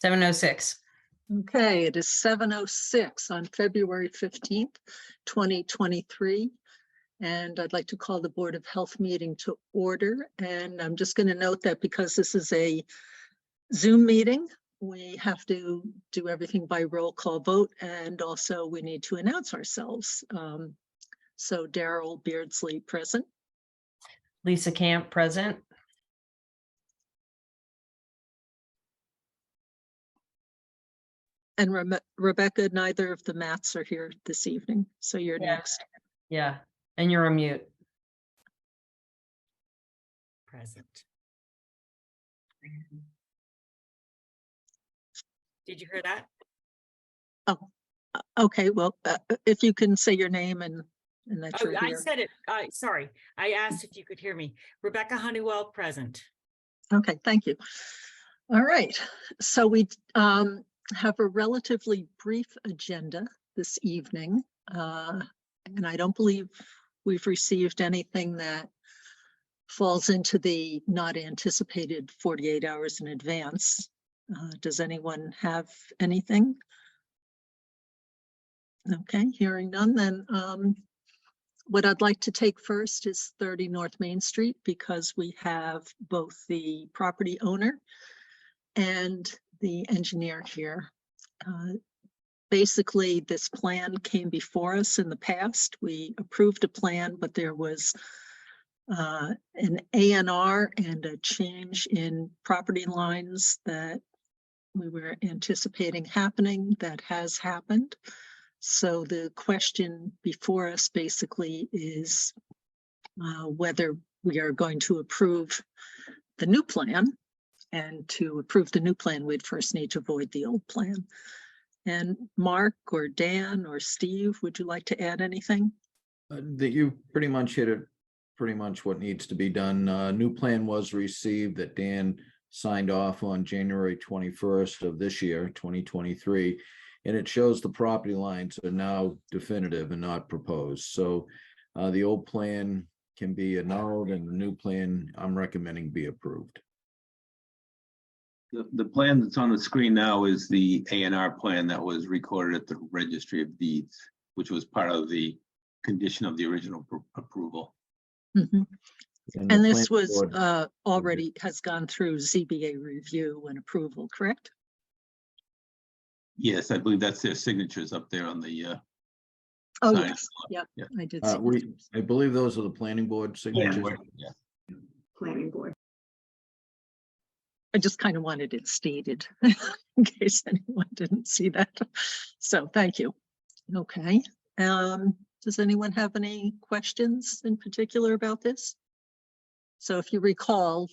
7:06. Okay, it is 7:06 on February 15th, 2023. And I'd like to call the Board of Health meeting to order. And I'm just going to note that because this is a Zoom meeting, we have to do everything by roll call vote, and also we need to announce ourselves. So Daryl Beardsley present. Lisa Camp present. And Rebecca, neither of the Matts are here this evening, so you're next. Yeah, and you're on mute. Present. Did you hear that? Oh, okay. Well, if you can say your name and that Oh, you're I here. said it. Sorry. I asked if you could hear me. Rebecca Honeywell, present. Okay, thank you. All right, so we have a relatively brief agenda this evening, and I don't believe we've received anything that falls into the not anticipated 48 hours in advance. Does anyone have anything? Okay, hearing none, then what I'd like to take first is 30 North Main Street, because we have both the property owner and the engineer here. Basically, this plan came before us in the past. We approved a plan, but there was an A&R and a change in property lines that we were anticipating happening that has happened. So the question before us basically is whether we are going to approve the new plan. And to approve the new plan, we'd first need to void the old plan. And Mark or Dan or Steve, would you like to add anything? That you pretty much hit it, pretty much what needs to be done. New plan was received that Dan signed off on January 21st of this year, 2023. And it shows the property lines are now definitive and not proposed. So the old plan can be annulled and the new plan I'm recommending be approved. The plan that's on the screen now is the A&R plan that was recorded at the Registry of Deeds, which was part of the condition of the original approval. Mm-hmm. And And the this planning was board- already has gone through ZBA review and approval, correct? Yes, I believe that's their signatures up there on the. Oh, sign. yes, yep, Yeah. I did see. I believe those are the planning board signatures. Yeah. Planning board. I just kind of wanted it stated in case anyone didn't see that. So thank you. Okay. Does anyone have any questions in particular about this? So if you recall,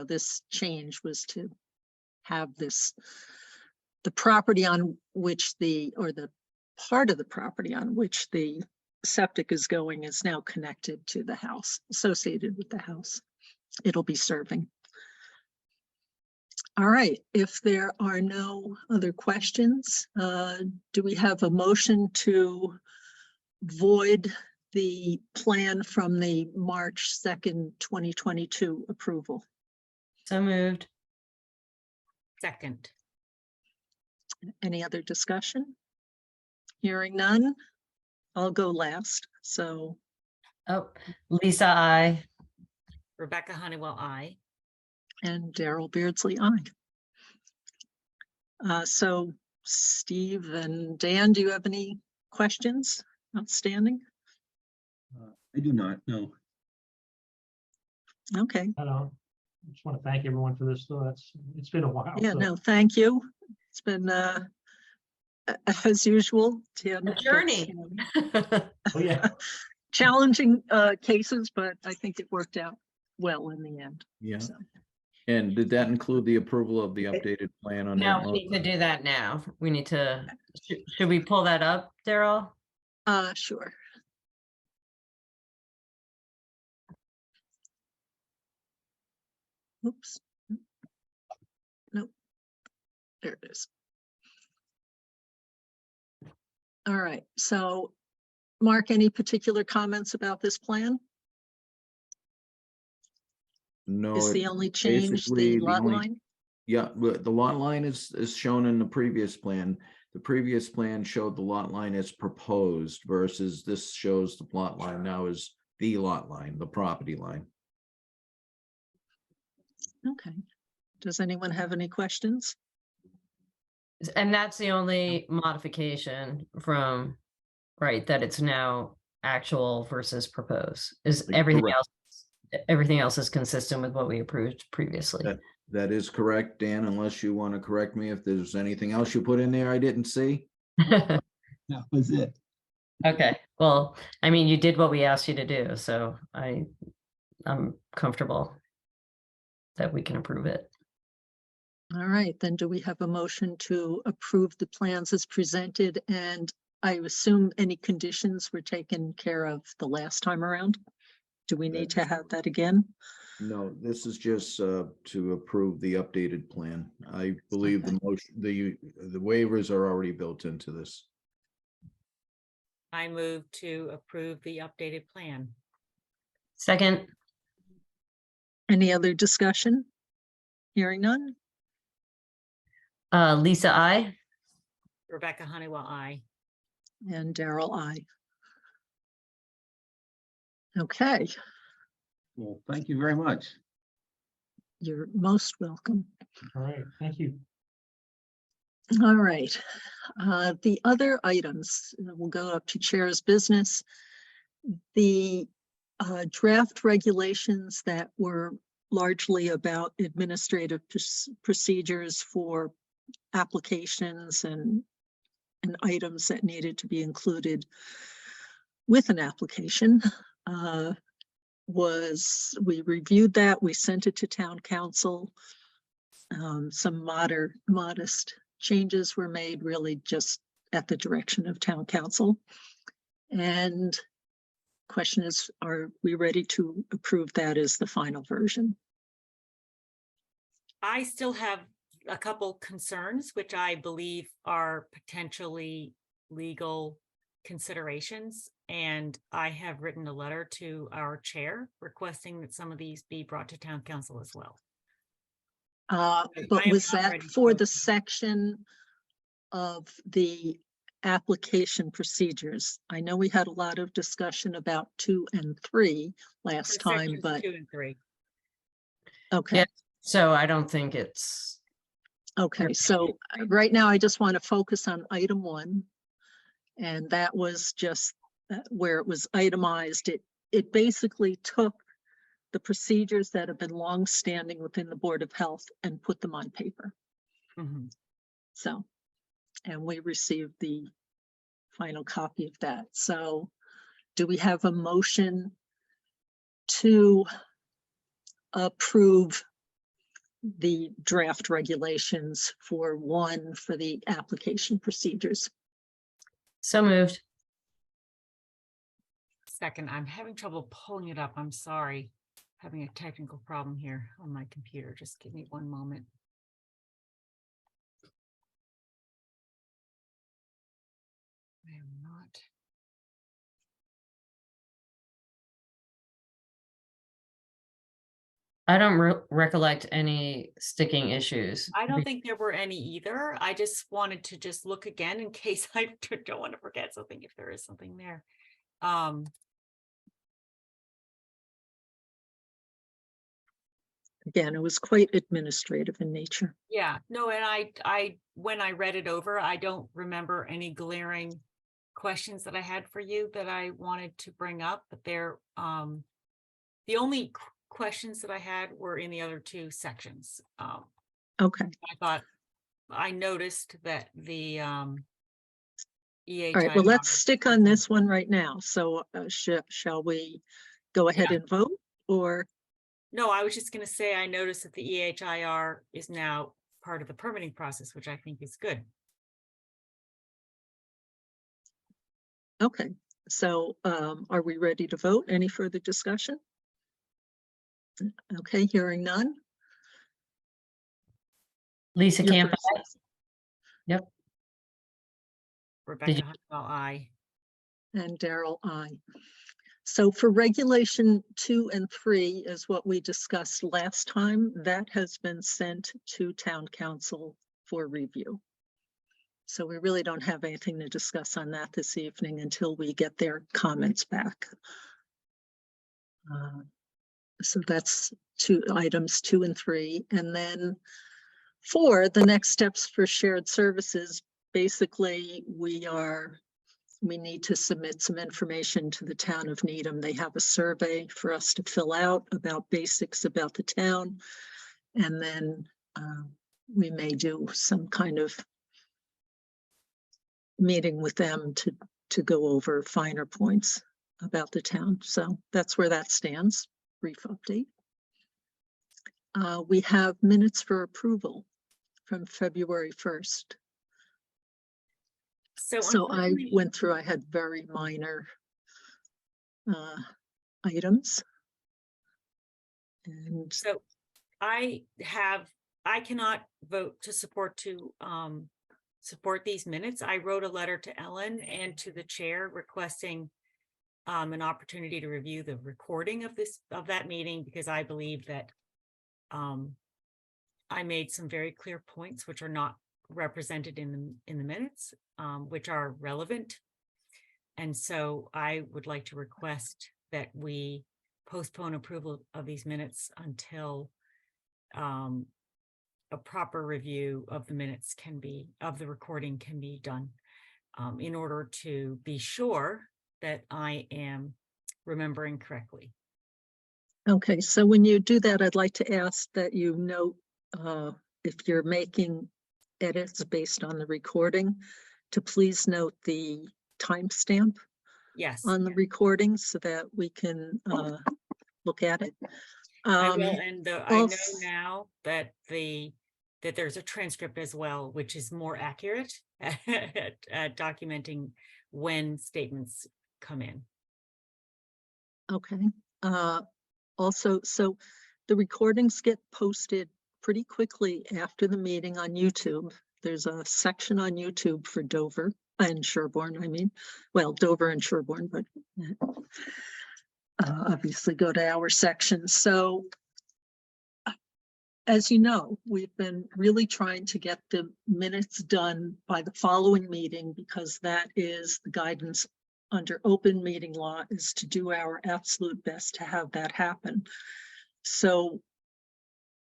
this change was to have the property on which the part of the property on which the septic is going is now connected to the house, associated with the house it'll be serving. All right, if there are no other questions, do we have a motion to void the plan from the March 2nd, 2022 approval? So moved. Second. Any other discussion? Hearing none, I'll go last. So Oh, Lisa, I. Rebecca Honeywell, aye. and Daryl Beardsley, aye. So Steve and Dan, do you have any questions outstanding? I do not, no. Okay, Hello. I just want to thank everyone for this. So it's been a while. yeah, so no, thank you. It's been as usual, Dan. A journey. Oh, yeah. Challenging cases, but I think it worked out well in the end. Yeah. So. And did that include the approval of the updated plan on that? No, we need to do that now. We need to, should we pull that up, Daryl? Sure. Oops. Nope. There it is. All right. So, Mark, any particular comments about this plan? No. Is the it only change basically the lot line? Yeah, but the lot line is shown in the previous plan. The previous plan showed the lot line as proposed versus this shows the lot line now is the lot line, the property line. Okay. Does anyone have any questions? And that's the only modification from, right, that it's now actual versus proposed, is Correct. everything else is consistent with what we approved previously. That is correct, Dan, unless you want to correct me if there's anything else you put in there I didn't see. That was it. Okay, well, I mean, you did what we asked you to do, so I'm comfortable that we can approve it. All right, then do we have a motion to approve the plans as presented? And I assume any conditions were taken care of the last time around? Do we need to have that again? No, this is just to approve the updated plan. I believe the motion, the waivers are already built into this. I move to approve the updated plan. Second, Any other discussion? Hearing none? Lisa, I. Rebecca Honeywell, I. And Daryl, I. Okay, Well, thank you very much. you're most welcome. All right, thank you. All right, the other items, we'll go up to chair's business. The draft regulations that were largely about administrative procedures for applications and items that needed to be included with an application we reviewed that, we sent it to town council. Some modest changes were made, really just at the direction of town council. And question is, are we ready to approve that as the final version? I still have a couple concerns, which I believe are potentially legal considerations. And I have written a letter to our chair requesting that some of these be brought to town council as well. But I am was not that ready to for vote. the section of the application procedures? I know we had a lot of discussion about 2 and 3 last For time, sections but 2 and 3. okay. Yeah. So I don't think it's, Okay, so right now I just want to focus on item 1. And that was just where it was itemized. It basically took the procedures that have been long-standing within the Board of Health and put them on paper. Mhm. So, and we received the final copy of that. So do we have a motion to approve the draft regulations for 1 for the application procedures? so moved. Second, I'm having trouble pulling it up. I'm sorry. Having a technical problem here on my computer. Just give me one moment. I am not. I don't recollect any sticking issues. I don't think there were any either. I just wanted to just look again in case I don't want to forget something if there is something there. Again, it was quite administrative in nature. Yeah, no, and I when I read it over, I don't remember any glaring questions that I had for you that I wanted to bring up, but they're the only questions that I had were in the other 2 sections. Okay, I thought I noticed that the EHI. all right, well, let's stick on this one right now. So shall we go ahead Yeah. and vote, or? No, I was just going to say I noticed that the EHIR is now part of the permitting process, which I think is good. Okay, so are we ready to vote? Any further discussion? Okay, hearing none. Lisa Your Camp. first. Yep. Rebecca you- Honeywell, I. And Daryl, I. So for regulation 2 and 3 is what we discussed last time. That has been sent to town council for review. So we really don't have anything to discuss on that this evening until we get their comments back. So that's items 2 and 3. And then 4, the next steps for shared services. Basically, we need to submit some information to the town of Needham. They have a survey for us to fill out about basics about the town. And then we may do some kind of meeting with them to go over finer points about the town. So that's where that stands. Brief update. We have minutes for approval from February 1st. So I unfortunately- went through, I had very minor items. And So I cannot vote to support these minutes. I wrote a letter to Ellen and to the chair requesting an opportunity to review the recording of that meeting, because I believe that I made some very clear points which are not represented in the minutes, which are relevant. And so I would like to request that we postpone approval of these minutes until a proper review of the minutes of the recording can be done, in order to be sure that I am remembering correctly. okay, so when you do that, I'd like to ask that you note if you're making edits based on the recording, to please note the timestamp Yes, on the recording so that we can look at it. I will, and I know also- now that that there's a transcript as well, which is more accurate at documenting when statements come in. Okay. Also, so the recordings get posted pretty quickly after the meeting on YouTube. There's a section on YouTube for Dover and Sherborn, I mean, well, Dover and Sherborn, but obviously go to our section. So as you know, we've been really trying to get the minutes done by the following meeting, because that is the guidance under open meeting law, is to do our absolute best to have that happen. So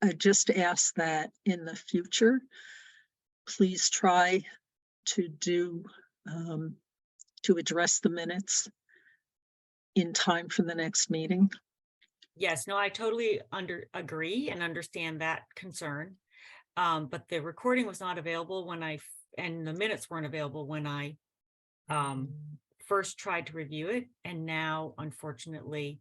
I just ask that in the future, please try to do, to address the minutes in time for the next meeting. Yes, no, I totally agree and understand that concern. But the recording was not available and the minutes weren't available when I first tried to review it. And now, unfortunately,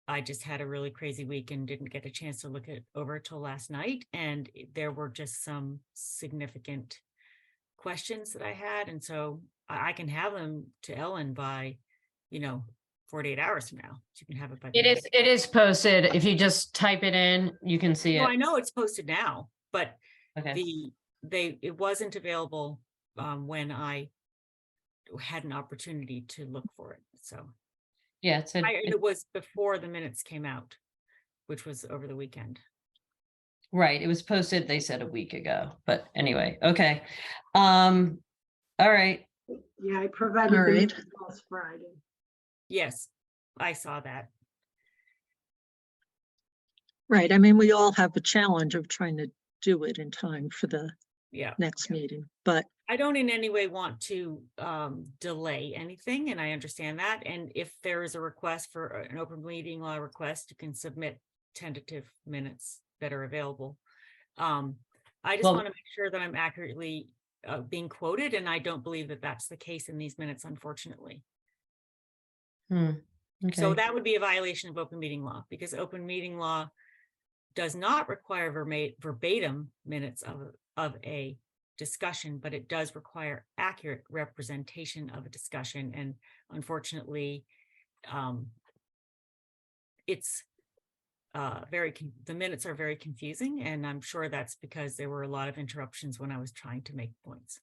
I just had a really crazy week and didn't get a chance to look it over till last night. And there were just some significant questions that I had. And so I can have them to Ellen by, 48 hours from now. So you can have it by. It is posted. If you just type it in, you can see No, I it. know it's posted now, but Okay. it wasn't available when I had an opportunity to look for it. So Yeah, it was before the minutes came out, which was over the weekend. right. It was posted, they said, a week ago, but anyway, okay. All right. Yeah, I provided All the right. minutes last Friday. Yes, I saw that. Right. I mean, we all have a challenge of trying to do it in time for the Yeah. next meeting, but I don't in any way want to delay anything, and I understand that. And if there is a request for an open meeting law request, you can submit tentative minutes that are available. I just Well- want to make sure that I'm accurately being quoted, and I don't believe that that's the case in these minutes, unfortunately. So Okay. that would be a violation of open meeting law, because open meeting law does not require verbatim minutes of a discussion, but it does require accurate representation of a discussion. And unfortunately, it's the minutes are very confusing, and I'm sure that's because there were a lot of interruptions when I was trying to make points.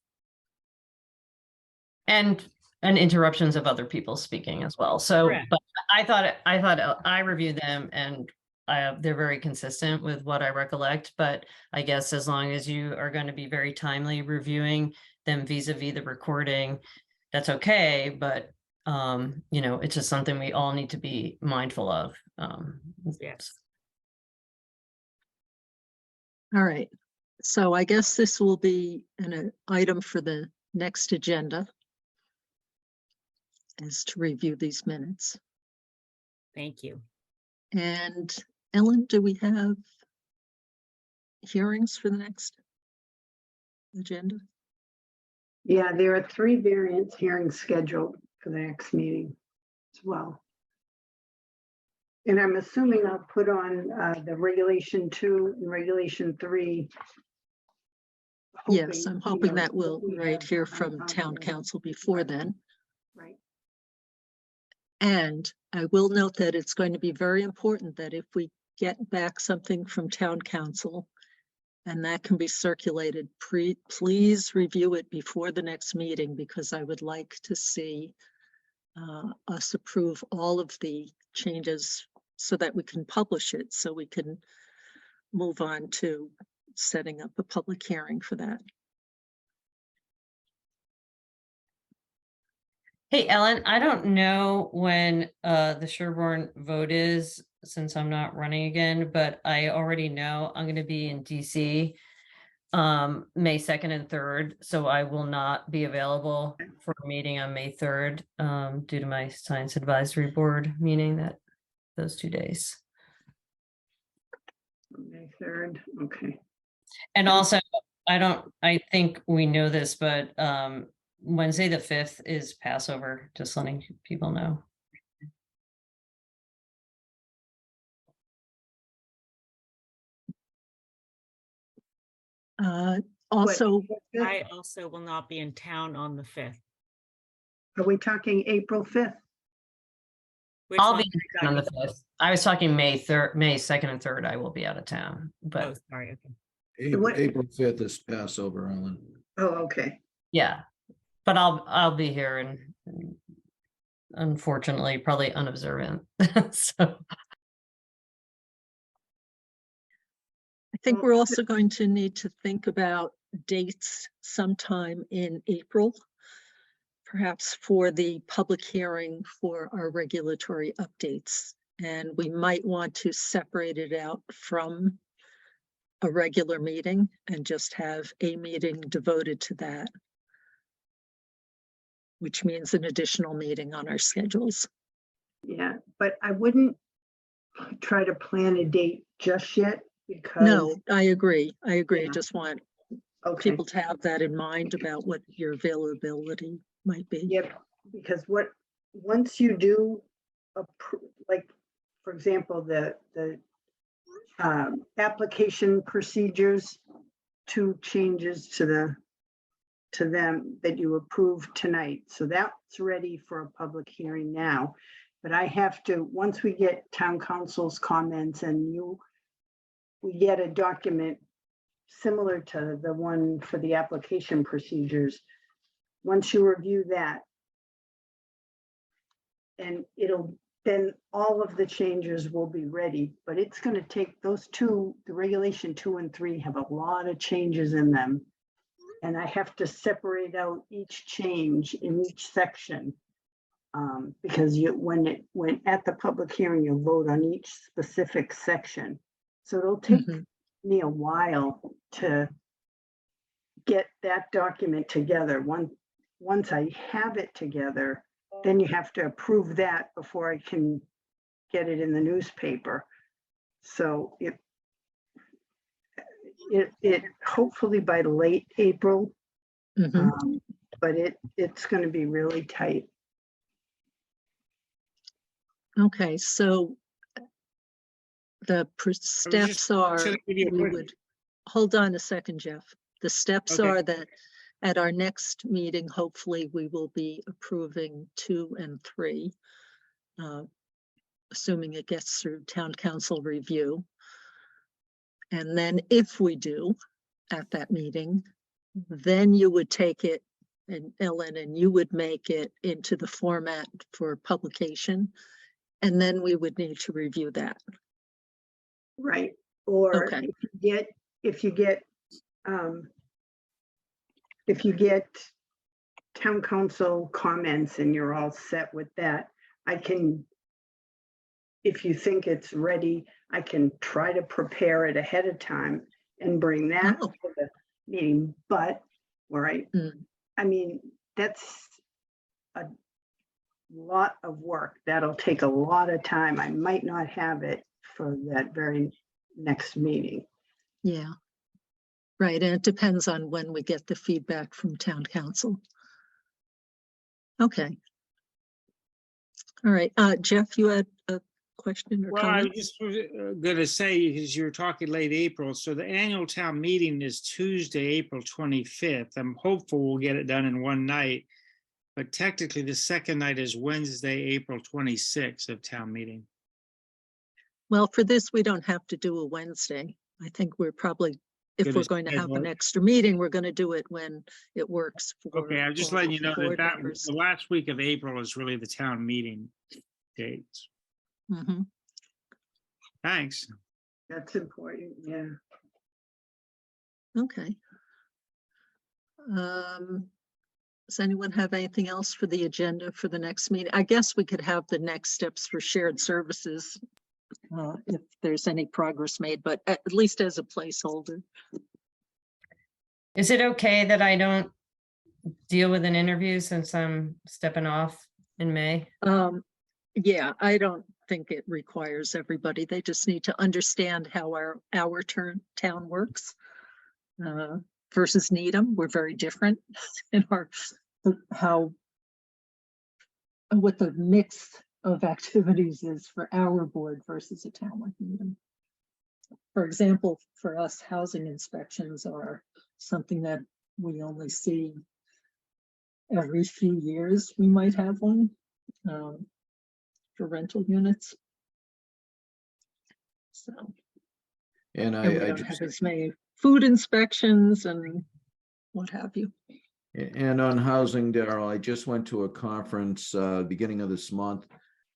And interruptions of other people speaking as well. So, Correct. but I thought I reviewed them and they're very consistent with what I recollect, but I guess as long as you are going to be very timely reviewing them vis-a-vis the recording, that's okay, but you know, it's just something we all need to be mindful of. Yes. All right. So I guess this will be an item for the next agenda, is to review these minutes. Thank you. And Ellen, do we have hearings for the next agenda? Yeah, there are 3 variance hearings scheduled for the next meeting as well. And I'm assuming I'll put on the regulation 2 and regulation 3. Yes, I'm hoping you know, that we'll we right have hear on from town there. council before then. Right. And I will note that it's going to be very important that if we get back something from town council and that can be circulated, please review it before the next meeting, because I would like to see us approve all of the changes so that we can publish it, so we can move on to setting up a public hearing for that. Hey, Ellen, I don't know when the Sherborn vote is, since I'm not running again, but I already know I'm going to be in DC May 2nd and 3rd, so I will not be available for a meeting on May 3rd due to my Science Advisory Board meeting those 2 days. May 3rd, okay. And also, I think we know this, but Wednesday the 5th is Passover, just letting people know. Also, I also will not be in town on the 5th. Are we talking April 5th? Which I'll one be are on you the talking- 5th. I was talking May 2nd and 3rd. I will be out of town, Oh, but sorry, okay. What- April 5th is Passover, Ellen. Oh, okay. yeah. But I'll be here and unfortunately probably unobservant. So I think Well, we're also going to need to think about dates sometime in April, perhaps for the public hearing for our regulatory updates. And we might want to separate it out from a regular meeting and just have a meeting devoted to that, which means an additional meeting on our schedules. Yeah, but I wouldn't try to plan a date just yet because. No, I agree. I agree. I Yeah. just want Okay, people to have that in mind about what your availability might be. yep, because once you do, like, for example, the application procedures, 2 changes to them that you approved tonight. So that's ready for a public hearing now. But I have to, once we get town council's comments and we get a document similar to the one for the application procedures. Once you review that, and then all of the changes will be ready, but it's going to take those 2, the regulation 2 and 3 have a lot of changes in them. And I have to separate out each change in each section. Because when at the public hearing, you'll vote on each specific section. So it'll take me a while to get that document together. Once I have it together, then you have to approve that before I can get it in the newspaper. So it hopefully by late April, Mhm. but it's going to be really tight. Okay, so the steps are, should I give you a we quick- would, hold on a second, Jeff. The steps Okay. are that at our next meeting, hopefully, we will be approving 2 and 3, assuming it gets through town council review. And then if we do at that meeting, then you would take it, and Ellen, and you would make it into the format for publication. And then we would need to review that. Right, or Okay. if you get town council comments and you're all set with that, if you think it's ready, I can try to prepare it ahead of time and bring that Oh. to the meeting, but, all right, I mean, that's a lot of work. That'll take a lot of time. I might not have it for that very next meeting. Yeah. Right, and it depends on when we get the feedback from town council. Okay. All right, Jeff, you had a question or Well, I comment? was just gonna say, because you're talking late April, so the annual town meeting is Tuesday, April 25th. I'm hopeful we'll get it done in one night. But technically, the second night is Wednesday, April 26th of town meeting. Well, for this, we don't have to do a Wednesday. I think we're probably, if Gonna we're going to have schedule an it. extra meeting, we're going to do it when it works for. Okay, I'm just all letting you know board that members. the last week of April is really the town meeting dates. Mhm. Thanks. That's important, yeah. Okay. Does anyone have anything else for the agenda for the next meeting? I guess we could have the next steps for shared services if there's any progress made, but at least as a placeholder. Is it okay that I don't deal with an interview since I'm stepping off in May? Yeah, I don't think it requires everybody. They just need to understand how our town works versus Needham. We're very different in what the mix of activities is for our board versus a town like Needham. For example, for us, housing inspections are something that we only see every few years. We might have one for rental units. So, And and we I don't just, have as many food inspections and what have you. and on housing, Daryl, I just went to a conference beginning of this month.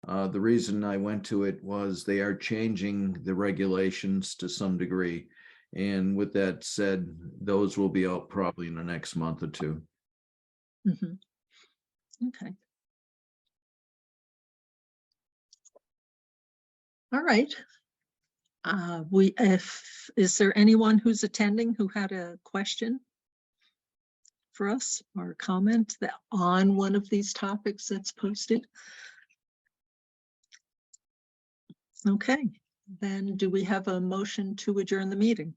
The reason I went to it was they are changing the regulations to some degree. And with that said, those will be out probably in the next month or two. Mhm. Okay. All right. Is there anyone who's attending who had a question for us or comment that on one of these topics that's posted? Okay, then do we have a motion to adjourn the meeting?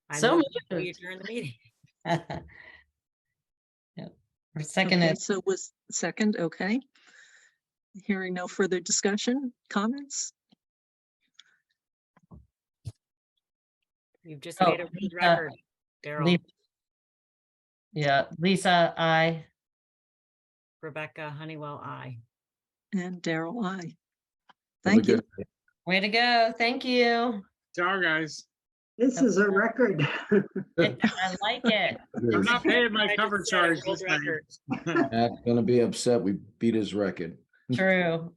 I So move that we moved. adjourn the meeting. Yeah. Or second Okay, it. so was second, okay. Hearing no further discussion, comments? You've just Oh, made a world Lisa. record, Daryl. Lisa. Yeah, Lisa, I. Rebecca Honeywell, I. And Daryl, aye. Have a Thank you. good- Way to go. Thank you. Ciao, guys. This is a record. I like it. I'm not paying my I cover just said a charge world this time. record. Matt's gonna be upset. We beat his record. True.